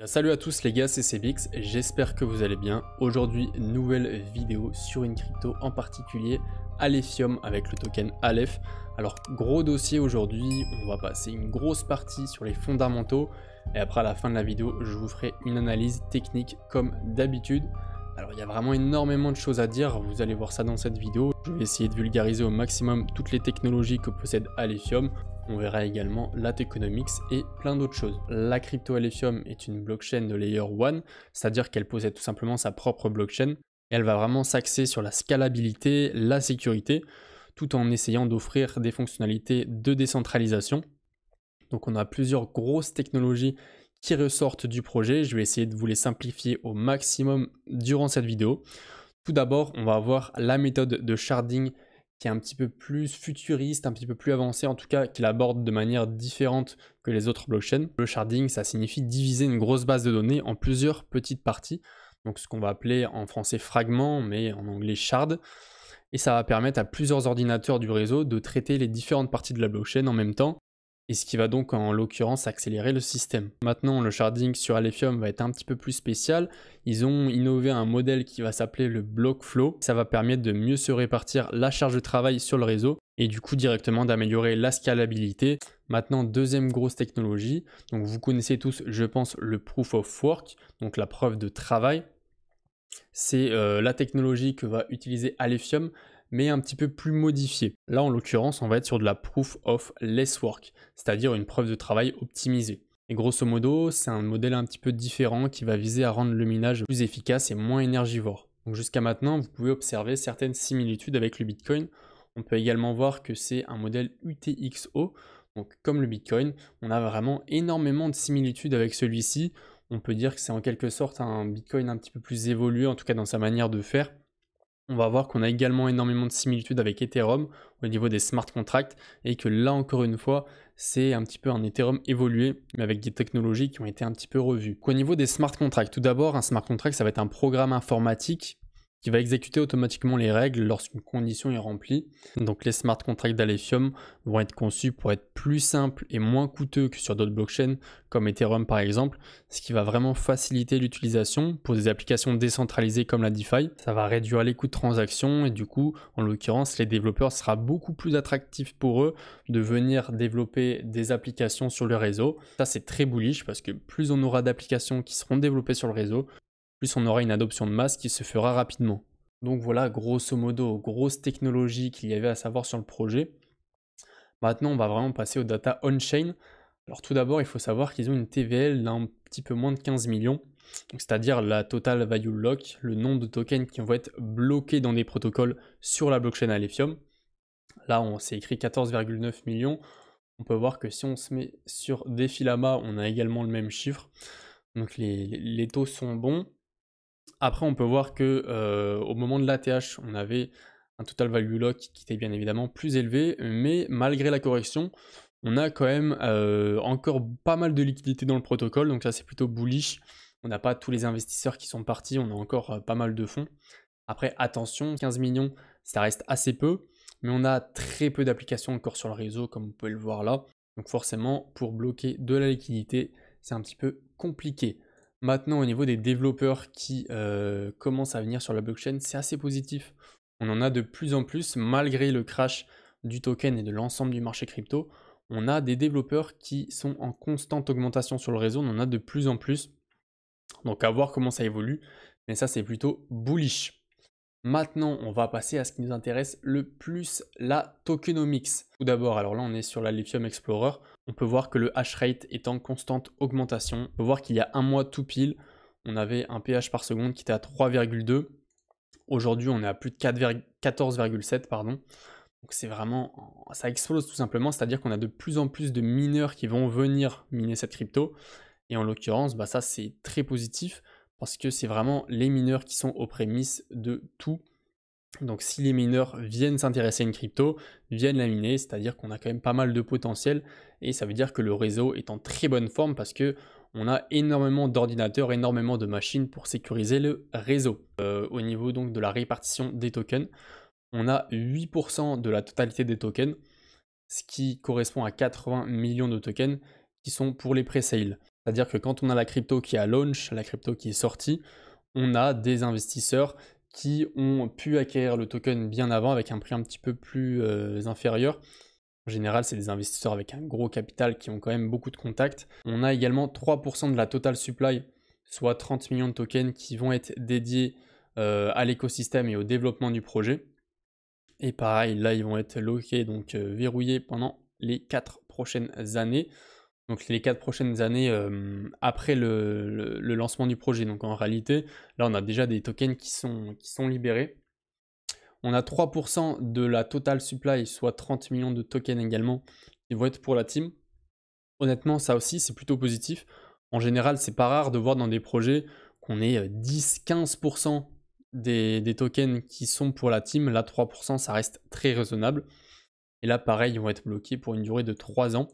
Salut à tous les gars, c'est Cbix, j'espère que vous allez bien. Aujourd'hui, nouvelle vidéo sur une crypto en particulier, Alephium avec le token Aleph. Alors gros dossier aujourd'hui, on va passer une grosse partie sur les fondamentaux et après à la fin de la vidéo, je vous ferai une analyse technique comme d'habitude. Alors il y a vraiment énormément de choses à dire, vous allez voir ça dans cette vidéo. Je vais essayer de vulgariser au maximum toutes les technologies que possède Alephium. On verra également la tokenomics et plein d'autres choses. La crypto Alephium est une blockchain de layer 1, c'est-à-dire qu'elle possède tout simplement sa propre blockchain. Et elle va vraiment s'axer sur la scalabilité, la sécurité, tout en essayant d'offrir des fonctionnalités de décentralisation. Donc on a plusieurs grosses technologies qui ressortent du projet. Je vais essayer de vous les simplifier au maximum durant cette vidéo. Tout d'abord, on va avoir la méthode de sharding qui est un petit peu plus futuriste, un petit peu plus avancé, en tout cas qui l'aborde de manière différente que les autres blockchains. Le sharding, ça signifie diviser une grosse base de données en plusieurs petites parties, donc ce qu'on va appeler en français fragment, mais en anglais shard, et ça va permettre à plusieurs ordinateurs du réseau de traiter les différentes parties de la blockchain en même temps, et ce qui va donc en l'occurrence accélérer le système. Maintenant, le sharding sur Alephium va être un petit peu plus spécial. Ils ont innové un modèle qui va s'appeler le block flow. Ça va permettre de mieux se répartir la charge de travail sur le réseau et du coup directement d'améliorer la scalabilité. Maintenant, deuxième grosse technologie. Donc vous connaissez tous, je pense, le proof of work, donc la preuve de travail. C'est la technologie que va utiliser Alephium, mais un petit peu plus modifiée. Là, en l'occurrence, on va être sur de la proof of less work, c'est-à-dire une preuve de travail optimisée. Et grosso modo, c'est un modèle un petit peu différent qui va viser à rendre le minage plus efficace et moins énergivore. Donc jusqu'à maintenant, vous pouvez observer certaines similitudes avec le Bitcoin. On peut également voir que c'est un modèle UTXO. Donc comme le Bitcoin, on a vraiment énormément de similitudes avec celui-ci. On peut dire que c'est en quelque sorte un Bitcoin un petit peu plus évolué, en tout cas dans sa manière de faire. On va voir qu'on a également énormément de similitudes avec Ethereum au niveau des smart contracts et que là encore une fois, c'est un petit peu un Ethereum évolué mais avec des technologies qui ont été un petit peu revues. Au niveau des smart contracts, tout d'abord, un smart contract, ça va être un programme informatique qui va exécuter automatiquement les règles lorsqu'une condition est remplie. Donc les smart contracts d'Alephium vont être conçus pour être plus simples et moins coûteux que sur d'autres blockchains comme Ethereum par exemple, ce qui va vraiment faciliter l'utilisation pour des applications décentralisées comme la DeFi. Ça va réduire les coûts de transaction et du coup, en l'occurrence, les développeurs sera beaucoup plus attractif pour eux de venir développer des applications sur le réseau. Ça c'est très bullish parce que plus on aura d'applications qui seront développées sur le réseau, plus on aura une adoption de masse qui se fera rapidement. Donc voilà, grosso modo, grosse technologie qu'il y avait à savoir sur le projet. Maintenant, on va vraiment passer aux data on-chain. Alors tout d'abord, il faut savoir qu'ils ont une TVL d'un petit peu moins de 15 millions, c'est-à-dire la total value lock, le nombre de tokens qui vont être bloqués dans des protocoles sur la blockchain Alephium. Là, on s'est écrit 14,9 millions. On peut voir que si on se met sur Defilama, on a également le même chiffre. Donc les taux sont bons. Après, on peut voir que au moment de l'ATH, on avait un total value lock qui était bien évidemment plus élevé, mais malgré la correction, on a quand même encore pas mal de liquidités dans le protocole, donc ça c'est plutôt bullish. On n'a pas tous les investisseurs qui sont partis, on a encore pas mal de fonds. Après, attention, 15 millions, ça reste assez peu, mais on a très peu d'applications encore sur le réseau, comme vous pouvez le voir là. Donc forcément, pour bloquer de la liquidité, c'est un petit peu compliqué. Maintenant, au niveau des développeurs qui commencent à venir sur la blockchain, c'est assez positif. On en a de plus en plus, malgré le crash du token et de l'ensemble du marché crypto. On a des développeurs qui sont en constante augmentation sur le réseau, on en a de plus en plus. Donc à voir comment ça évolue, mais ça c'est plutôt bullish. Maintenant, on va passer à ce qui nous intéresse le plus, la tokenomics. Tout d'abord, alors là on est sur la Lithium Explorer. On peut voir que le hash rate est en constante augmentation. On peut voir qu'il y a un mois tout pile, on avait un pH par seconde qui était à 3,2. Aujourd'hui, on est à plus de 14,7, pardon. Donc c'est vraiment, ça explose tout simplement, c'est-à-dire qu'on a de plus en plus de mineurs qui vont venir miner cette crypto. Et en l'occurrence, ça c'est très positif parce que c'est vraiment les mineurs qui sont aux prémices de tout. Donc si les mineurs viennent s'intéresser à une crypto, viennent la miner, c'est-à-dire qu'on a quand même pas mal de potentiel et ça veut dire que le réseau est en très bonne forme parce que on a énormément d'ordinateurs, énormément de machines pour sécuriser le réseau. Au niveau donc de la répartition des tokens, on a 8% de la totalité des tokens, ce qui correspond à 80 millions de tokens qui sont pour les pré-sales. C'est-à-dire que quand on a la crypto qui a launch, la crypto qui est sortie, on a des investisseurs qui ont pu acquérir le token bien avant avec un prix un petit peu plus inférieur. En général, c'est des investisseurs avec un gros capital qui ont quand même beaucoup de contacts. On a également 3% de la total supply, soit 30 millions de tokens qui vont être dédiés à l'écosystème et au développement du projet. Et pareil, là, ils vont être lockés, donc verrouillés pendant les 4 prochaines années. Donc les 4 prochaines années après le lancement du projet. Donc en réalité, là, on a déjà des tokens qui sont libérés. On a 3% de la total supply, soit 30 millions de tokens également, qui vont être pour la team. Honnêtement, ça aussi, c'est plutôt positif. En général, c'est pas rare de voir dans des projets qu'on ait 10-15% des tokens qui sont pour la team. Là, 3%, ça reste très raisonnable. Et là, pareil, ils vont être bloqués pour une durée de 3 ans.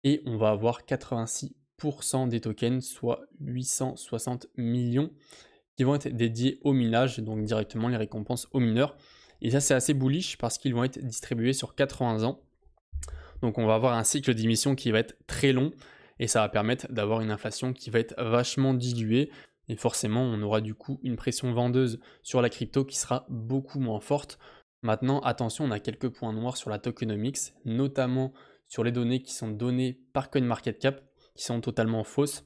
Et on va avoir 86% des tokens, soit 860 millions, qui vont être dédiés au minage, donc directement les récompenses aux mineurs. Et ça, c'est assez bullish parce qu'ils vont être distribués sur 80 ans. Donc on va avoir un cycle d'émission qui va être très long et ça va permettre d'avoir une inflation qui va être vachement diluée. Et forcément, on aura du coup une pression vendeuse sur la crypto qui sera beaucoup moins forte. Maintenant, attention, on a quelques points noirs sur la tokenomics, notamment sur les données qui sont données par CoinMarketCap, qui sont totalement fausses.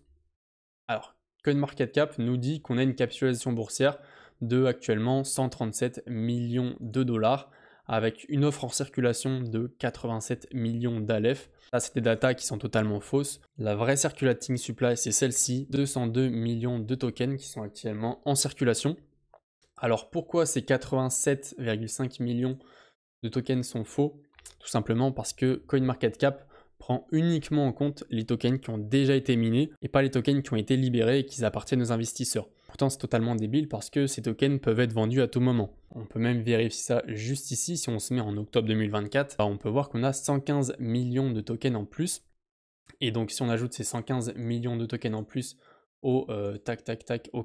Alors, CoinMarketCap nous dit qu'on a une capitalisation boursière de actuellement 137 millions de dollars avec une offre en circulation de 87 millions d'Aleph. Là, c'est des datas qui sont totalement fausses. La vraie circulating supply, c'est celle-ci, 202 millions de tokens qui sont actuellement en circulation. Alors, pourquoi ces 87,5 millions de tokens sont faux? Tout simplement parce que CoinMarketCap prend uniquement en compte les tokens qui ont déjà été minés et pas les tokens qui ont été libérés et qui appartiennent aux investisseurs. Pourtant, c'est totalement débile parce que ces tokens peuvent être vendus à tout moment. On peut même vérifier ça juste ici. Si on se met en octobre 2024, on peut voir qu'on a 115 millions de tokens en plus. Et donc, si on ajoute ces 115 millions de tokens en plus aux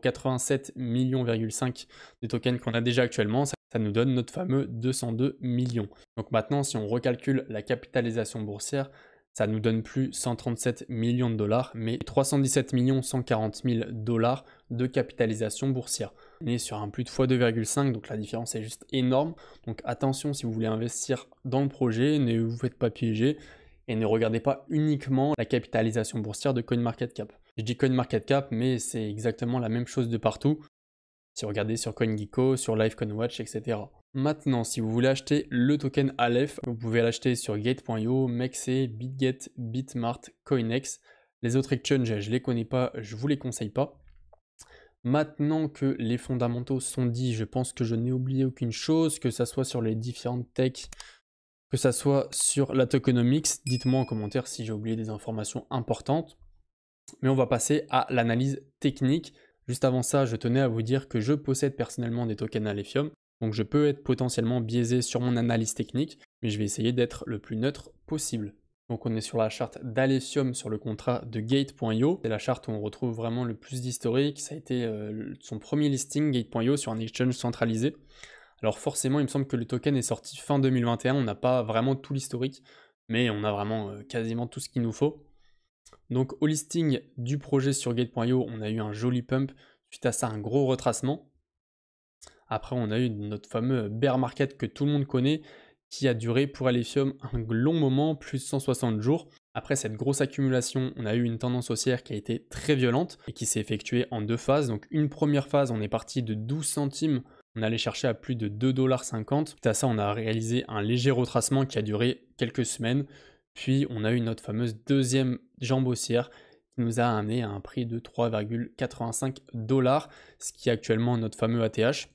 87 millions,5 de tokens qu'on a déjà actuellement, ça nous donne notre fameux 202 millions. Donc maintenant, si on recalcule la capitalisation boursière, ça nous donne plus 137 millions de dollars, mais 317 140 000 dollars de capitalisation boursière. On est sur un plus de x2,5, donc la différence est juste énorme. Donc attention si vous voulez investir dans le projet, ne vous faites pas piéger et ne regardez pas uniquement la capitalisation boursière de CoinMarketCap. Je dis CoinMarketCap, mais c'est exactement la même chose de partout. Si vous regardez sur CoinGecko, sur LiveCoinWatch, etc. Maintenant, si vous voulez acheter le token Aleph, vous pouvez l'acheter sur Gate.io, Mexe, BitGet, Bitmart, Coinex. Les autres exchanges, je ne les connais pas, je ne vous les conseille pas. Maintenant que les fondamentaux sont dits, je pense que je n'ai oublié aucune chose, que ça soit sur les différentes techs, que ça soit sur la tokenomics. Dites-moi en commentaire si j'ai oublié des informations importantes. Mais on va passer à l'analyse technique. Juste avant ça, je tenais à vous dire que je possède personnellement des tokens Alephium. Donc je peux être potentiellement biaisé sur mon analyse technique, mais je vais essayer d'être le plus neutre possible. Donc on est sur la charte d'Alephium sur le contrat de Gate.io. C'est la charte où on retrouve vraiment le plus d'historique. Ça a été son premier listing, Gate.io, sur un exchange centralisé. Alors forcément, il me semble que le token est sorti fin 2021. On n'a pas vraiment tout l'historique, mais on a vraiment quasiment tout ce qu'il nous faut. Donc au listing du projet sur Gate.io, on a eu un joli pump. Suite à ça, un gros retracement. Après, on a eu notre fameux bear market que tout le monde connaît, qui a duré pour Alephium un long moment, plus de 160 jours. Après cette grosse accumulation, on a eu une tendance haussière qui a été très violente et qui s'est effectuée en 2 phases. Donc une première phase, on est parti de 12 centimes, on allait chercher à plus de 2,50 $. Suite à ça, on a réalisé un léger retracement qui a duré quelques semaines. Puis on a eu notre fameuse deuxième jambe haussière qui nous a amené à un prix de 3,85 $, ce qui est actuellement notre fameux ATH.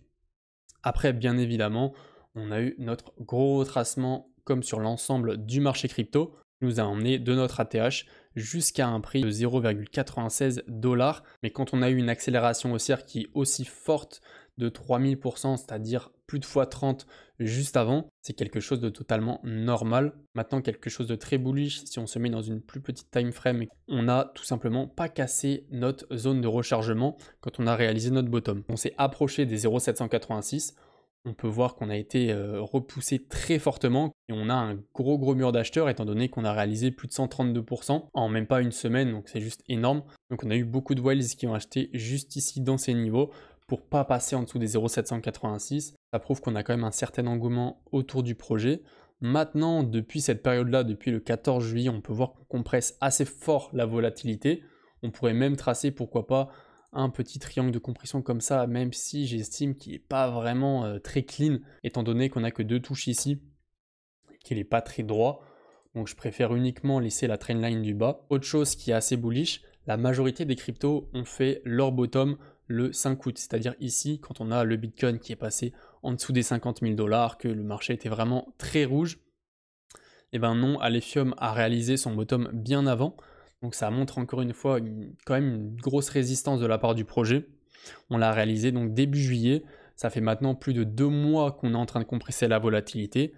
Après, bien évidemment, on a eu notre gros retracement comme sur l'ensemble du marché crypto, qui nous a emmené de notre ATH jusqu'à un prix de 0,96 $. Mais quand on a eu une accélération haussière qui est aussi forte de 3000%, c'est-à-dire plus de x30 juste avant, c'est quelque chose de totalement normal. Maintenant, quelque chose de très bullish, si on se met dans une plus petite time frame, on n'a tout simplement pas cassé notre zone de rechargement quand on a réalisé notre bottom. On s'est approché des 0,786, on peut voir qu'on a été repoussé très fortement et on a un gros mur d'acheteurs étant donné qu'on a réalisé plus de 132% en même pas une semaine, donc c'est juste énorme. Donc on a eu beaucoup de whales qui ont acheté juste ici dans ces niveaux pour pas passer en dessous des 0,786. Ça prouve qu'on a quand même un certain engouement autour du projet. Maintenant, depuis cette période-là, depuis le 14 juillet, on peut voir qu'on compresse assez fort la volatilité. On pourrait même tracer, pourquoi pas, un petit triangle de compression comme ça, même si j'estime qu'il n'est pas vraiment très clean, étant donné qu'on n'a que 2 touches ici, qu'il n'est pas très droit. Donc je préfère uniquement laisser la trendline du bas. Autre chose qui est assez bullish, la majorité des cryptos ont fait leur bottom le 5 août, c'est-à-dire ici, quand on a le Bitcoin qui est passé en dessous des 50 000 $, que le marché était vraiment très rouge, et ben non, Alephium a réalisé son bottom bien avant. Donc ça montre encore une fois quand même une grosse résistance de la part du projet. On l'a réalisé donc début juillet. Ça fait maintenant plus de 2 mois qu'on est en train de compresser la volatilité.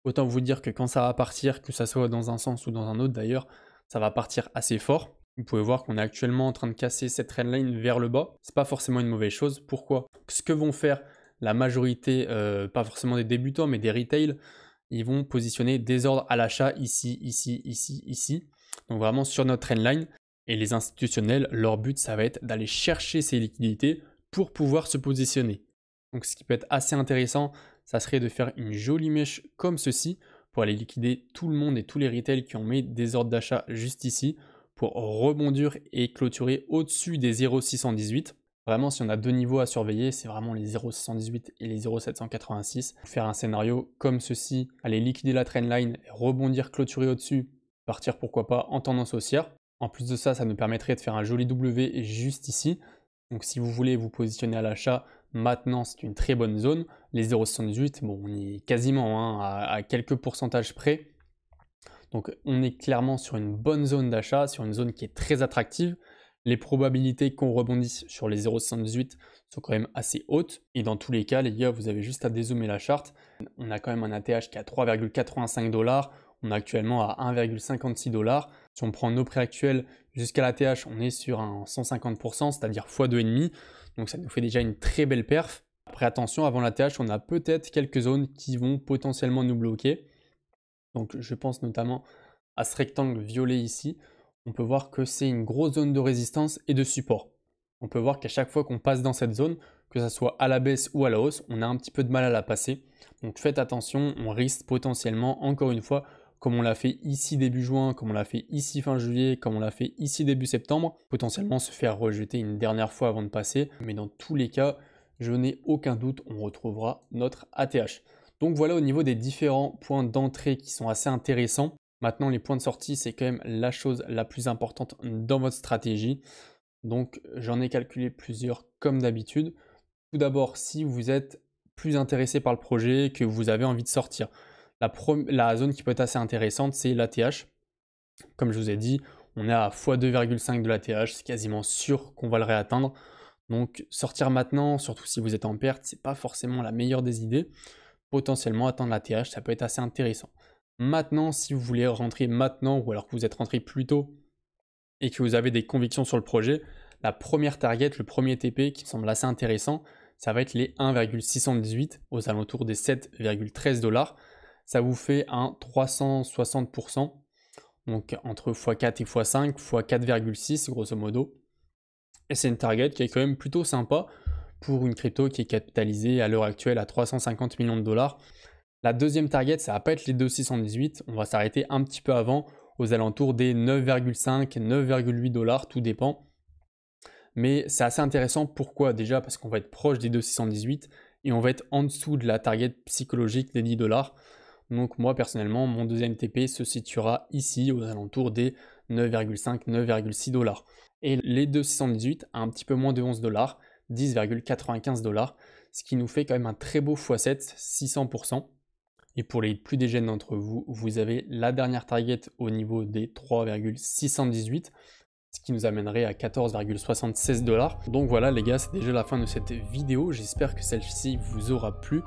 Autant vous dire que quand ça va partir, que ça soit dans un sens ou dans un autre d'ailleurs, ça va partir assez fort. Vous pouvez voir qu'on est actuellement en train de casser cette trendline vers le bas. C'est pas forcément une mauvaise chose. Pourquoi? Ce que vont faire la majorité, pas forcément des débutants, mais des retail, ils vont positionner des ordres à l'achat ici, ici, ici, ici. Donc vraiment sur notre trendline. Et les institutionnels, leur but, ça va être d'aller chercher ces liquidités pour pouvoir se positionner. Donc ce qui peut être assez intéressant, ça serait de faire une jolie mèche comme ceci pour aller liquider tout le monde et tous les retail qui ont mis des ordres d'achat juste ici pour rebondir et clôturer au-dessus des 0,618. Vraiment, si on a 2 niveaux à surveiller, c'est vraiment les 0,618 et les 0,786. Faire un scénario comme ceci, aller liquider la trendline, rebondir, clôturer au-dessus, partir pourquoi pas en tendance haussière. En plus de ça, ça nous permettrait de faire un joli W juste ici. Donc si vous voulez vous positionner à l'achat, maintenant c'est une très bonne zone. Les 0,78, bon, on est quasiment à quelques pourcentages près. Donc on est clairement sur une bonne zone d'achat, sur une zone qui est très attractive. Les probabilités qu'on rebondisse sur les 0,78 sont quand même assez hautes. Et dans tous les cas, les gars, vous avez juste à dézoomer la charte. On a quand même un ATH qui est à 3,85 $. On est actuellement à 1,56 $. Si on prend nos prix actuels jusqu'à l'ATH, on est sur un 150%, c'est-à-dire x2,5. Donc ça nous fait déjà une très belle perf. Après attention, avant l'ATH, on a peut-être quelques zones qui vont potentiellement nous bloquer. Donc je pense notamment à ce rectangle violet ici. On peut voir que c'est une grosse zone de résistance et de support. On peut voir qu'à chaque fois qu'on passe dans cette zone, que ce soit à la baisse ou à la hausse, on a un petit peu de mal à la passer. Donc faites attention, on risque potentiellement, encore une fois, comme on l'a fait ici début juin, comme on l'a fait ici fin juillet, comme on l'a fait ici début septembre, potentiellement se faire rejeter une dernière fois avant de passer. Mais dans tous les cas, je n'ai aucun doute, on retrouvera notre ATH. Donc voilà au niveau des différents points d'entrée qui sont assez intéressants. Maintenant, les points de sortie, c'est quand même la chose la plus importante dans votre stratégie. Donc j'en ai calculé plusieurs comme d'habitude. Tout d'abord, si vous êtes plus intéressé par le projet, que vous avez envie de sortir, la zone qui peut être assez intéressante, c'est l'ATH. Comme je vous ai dit, on est à x2,5 de l'ATH, c'est quasiment sûr qu'on va le réatteindre. Donc sortir maintenant, surtout si vous êtes en perte, c'est pas forcément la meilleure des idées. Potentiellement attendre l'ATH, ça peut être assez intéressant. Maintenant, si vous voulez rentrer maintenant, ou alors que vous êtes rentré plus tôt et que vous avez des convictions sur le projet, la première target, le premier TP qui me semble assez intéressant, ça va être les 1,618 aux alentours des 7,13 $. Ça vous fait un 360%, donc entre x4 et x5, x4,6 grosso modo. Et c'est une target qui est quand même plutôt sympa pour une crypto qui est capitalisée à l'heure actuelle à 350 millions de dollars. La deuxième target, ça va pas être les 2,618, on va s'arrêter un petit peu avant, aux alentours des 9,5, 9,8 $, tout dépend. Mais c'est assez intéressant, pourquoi? Déjà parce qu'on va être proche des 2,618 et on va être en dessous de la target psychologique des 10 $. Donc moi personnellement, mon deuxième TP se situera ici aux alentours des 9,5, 9,6 $. Et les 2,618 à un petit peu moins de 11 $, 10,95 $, ce qui nous fait quand même un très beau x7, 600%. Et pour les plus dégènes d'entre vous, vous avez la dernière target au niveau des 3,618, ce qui nous amènerait à 14,76 $. Donc voilà les gars, c'est déjà la fin de cette vidéo, j'espère que celle-ci vous aura plu.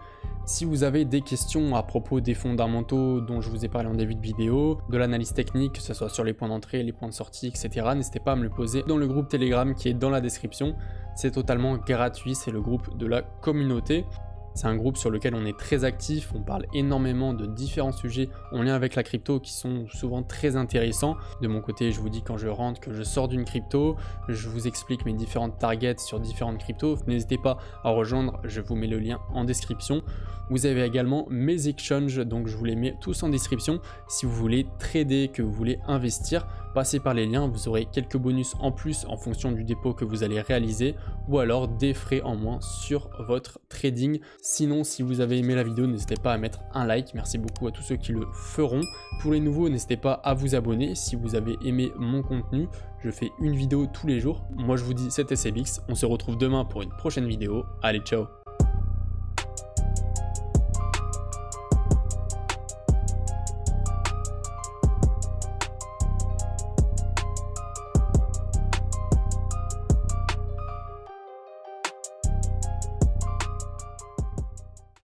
Si vous avez des questions à propos des fondamentaux dont je vous ai parlé en début de vidéo, de l'analyse technique, que ce soit sur les points d'entrée, les points de sortie, etc., n'hésitez pas à me le poser dans le groupe Telegram qui est dans la description. C'est totalement gratuit, c'est le groupe de la communauté. C'est un groupe sur lequel on est très actif, on parle énormément de différents sujets en lien avec la crypto qui sont souvent très intéressants. De mon côté, je vous dis quand je rentre que je sors d'une crypto, je vous explique mes différentes targets sur différentes cryptos. N'hésitez pas à rejoindre, je vous mets le lien en description. Vous avez également mes exchanges, donc je vous les mets tous en description. Si vous voulez trader, que vous voulez investir, passez par les liens, vous aurez quelques bonus en plus en fonction du dépôt que vous allez réaliser ou alors des frais en moins sur votre trading. Sinon, si vous avez aimé la vidéo, n'hésitez pas à mettre un like. Merci beaucoup à tous ceux qui le feront. Pour les nouveaux, n'hésitez pas à vous abonner. Si vous avez aimé mon contenu, je fais une vidéo tous les jours. Moi, je vous dis, c'était CBX. On se retrouve demain pour une prochaine vidéo. Allez, ciao!